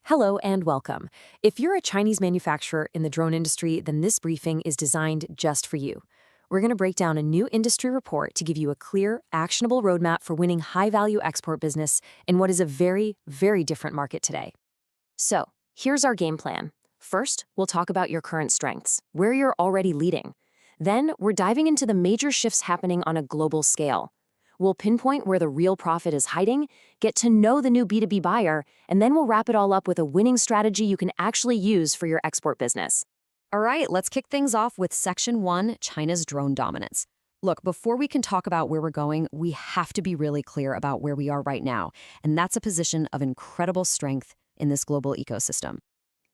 Hello and welcome. If you're a Chinese manufacturer in the drone industry, then this briefing is designed just for you. We're going to break down a new industry report to give you a clear, actionable roadmap for winning high-value export business in what is a very, very different market today. So, here's our game plan. First, we'll talk about your current strengths, where you're already leading. Then, we're diving into the major shifts happening on a global scale. We'll pinpoint where the real profit is hiding, get to know the new B2B buyer, and then we'll wrap it all up with a winning strategy you can actually use for your export business. All right, let's kick things off with Section 1, China's drone dominance. Look, before we can talk about where we're going, we have to be really clear about where we are right now, and that's a position of incredible strength in this global ecosystem.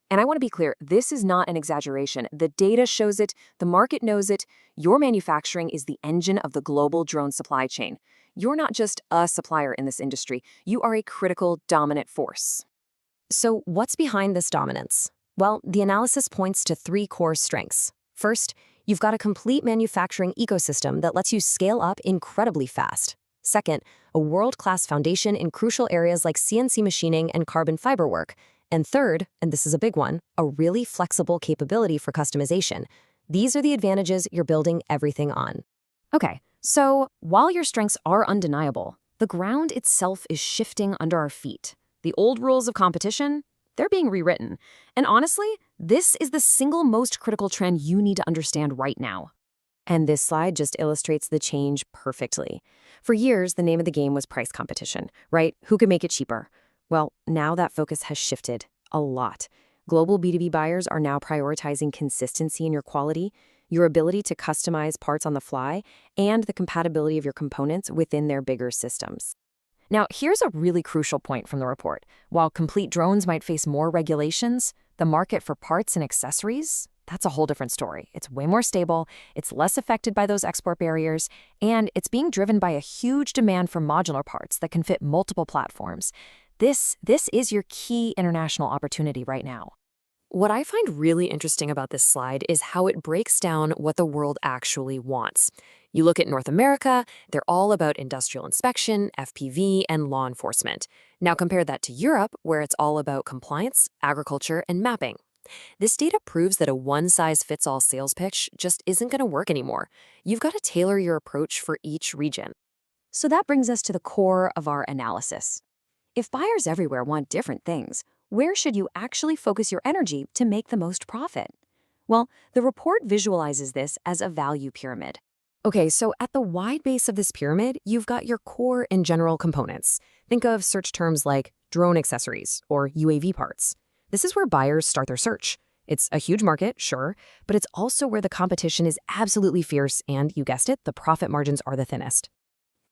And I want to be clear, this is not an exaggeration. The data shows it, the market knows it. Your manufacturing is the engine of the global drone supply chain. You're not just a supplier in this industry, you are a critical, dominant force. So what's behind this dominance? Well, the analysis points to three core strengths. First, you've got a complete manufacturing ecosystem that lets you scale up incredibly fast. Second, a world-class foundation in crucial areas like CNC machining and carbon fiber work. And third, and this is a big one, a really flexible capability for customization. These are the advantages you're building everything on. Okay, so while your strengths are undeniable, the ground itself is shifting under our feet. The old rules of competition, they're being rewritten. And honestly, this is the single most critical trend you need to understand right now. And this slide just illustrates the change perfectly. For years, the name of the game was price competition, right? Who could make it cheaper? Well, now that focus has shifted a lot. Global B2B buyers are now prioritizing consistency in your quality, your ability to customize parts on the fly, and the compatibility of your components within their bigger systems. Now, here's a really crucial point from the report. While complete drones might face more regulations, the market for parts and accessories, that's a whole different story. It's way more stable, it's less affected by those export barriers, and it's being driven by a huge demand for modular parts that can fit multiple platforms. This is your key international opportunity right now. What I find really interesting about this slide is how it breaks down what the world actually wants. You look at North America, they're all about industrial inspection, FPV, and law enforcement. Now compare that to Europe, where it's all about compliance, agriculture, and mapping. This data proves that a one-size-fits-all sales pitch just isn't going to work anymore. You've got to tailor your approach for each region. So that brings us to the core of our analysis. If buyers everywhere want different things, where should you actually focus your energy to make the most profit? Well, the report visualizes this as a value pyramid. Okay, so at the wide base of this pyramid, you've got your core and general components. Think of search terms like drone accessories or UAV parts. This is where buyers start their search. It's a huge market, sure, but it's also where the competition is absolutely fierce and, you guessed it, the profit margins are the thinnest.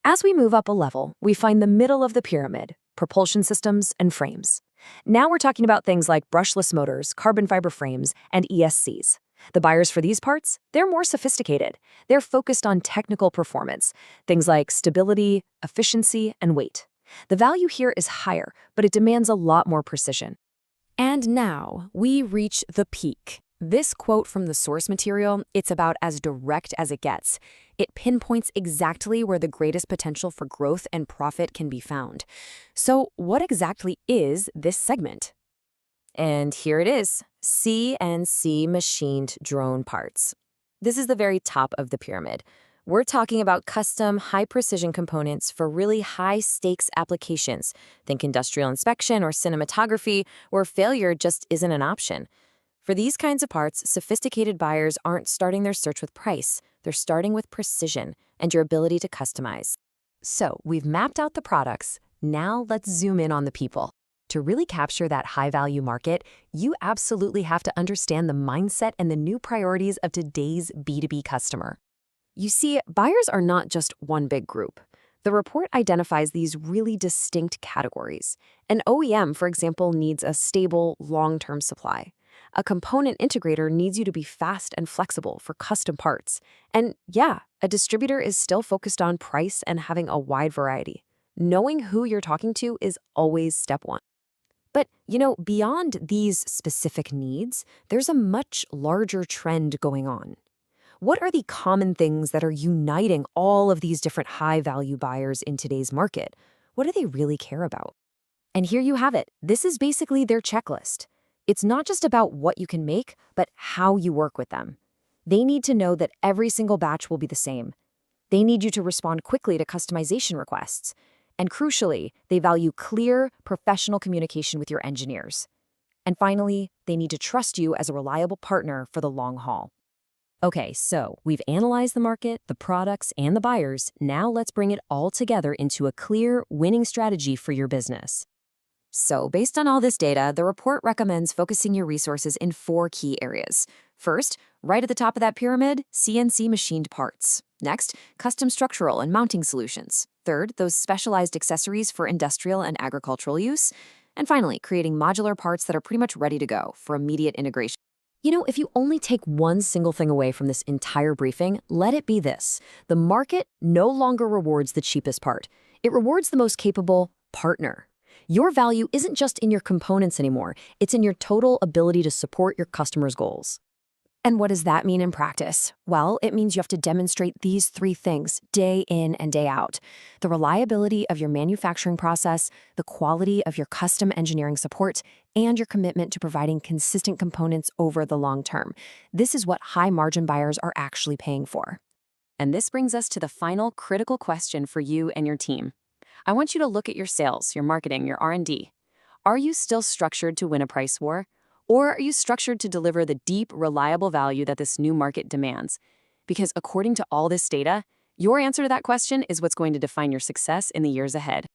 As we move up a level, we find the middle of the pyramid, propulsion systems and frames. Now we're talking about things like brushless motors, carbon fiber frames, and ESCs. The buyers for these parts, they're more sophisticated. They're focused on technical performance, things like stability, efficiency, and weight. The value here is higher, but it demands a lot more precision. And now we reach the peak. This quote from the source material, it's about as direct as it gets. It pinpoints exactly where the greatest potential for growth and profit can be found. So what exactly is this segment? And here it is, CNC machined drone parts. This is the very top of the pyramid. We're talking about custom, high-precision components for really high-stakes applications. Think industrial inspection or cinematography, where failure just isn't an option. For these kinds of parts, sophisticated buyers aren't starting their search with price. They're starting with precision and your ability to customize. So we've mapped out the products. Now let's zoom in on the people. To really capture that high-value market, you absolutely have to understand the mindset and the new priorities of today's B2B customer. You see, buyers are not just one big group. The report identifies these really distinct categories. An OEM, for example, needs a stable, long-term supply. A component integrator needs you to be fast and flexible for custom parts. And yeah, a distributor is still focused on price and having a wide variety. Knowing who you're talking to is always step one. But, beyond these specific needs, there's a much larger trend going on. What are the common things that are uniting all of these different high-value buyers in today's market? What do they really care about? And here you have it. This is basically their checklist. It's not just about what you can make, but how you work with them. They need to know that every single batch will be the same. They need you to respond quickly to customization requests. And crucially, they value clear, professional communication with your engineers. And finally, they need to trust you as a reliable partner for the long haul. Okay, so we've analyzed the market, the products, and the buyers. Now let's bring it all together into a clear, winning strategy for your business. So, based on all this data, the report recommends focusing your resources in 4 key areas. First, right at the top of that pyramid, CNC machined parts. Next, custom structural and mounting solutions. Third, those specialized accessories for industrial and agricultural use. And finally, creating modular parts that are pretty much ready to go for immediate integration. If you only take one single thing away from this entire briefing, let it be this. The market no longer rewards the cheapest part. It rewards the most capable partner. Your value isn't just in your components anymore. It's in your total ability to support your customers' goals. And what does that mean in practice? Well, it means you have to demonstrate these 3 things day in and day out. The reliability of your manufacturing process, the quality of your custom engineering support, and your commitment to providing consistent components over the long term. This is what high-margin buyers are actually paying for. And this brings us to the final critical question for you and your team. I want you to look at your sales, your marketing, your R&D. Are you still structured to win a price war? Or are you structured to deliver the deep, reliable value that this new market demands? Because according to all this data, your answer to that question is what's going to define your success in the years ahead.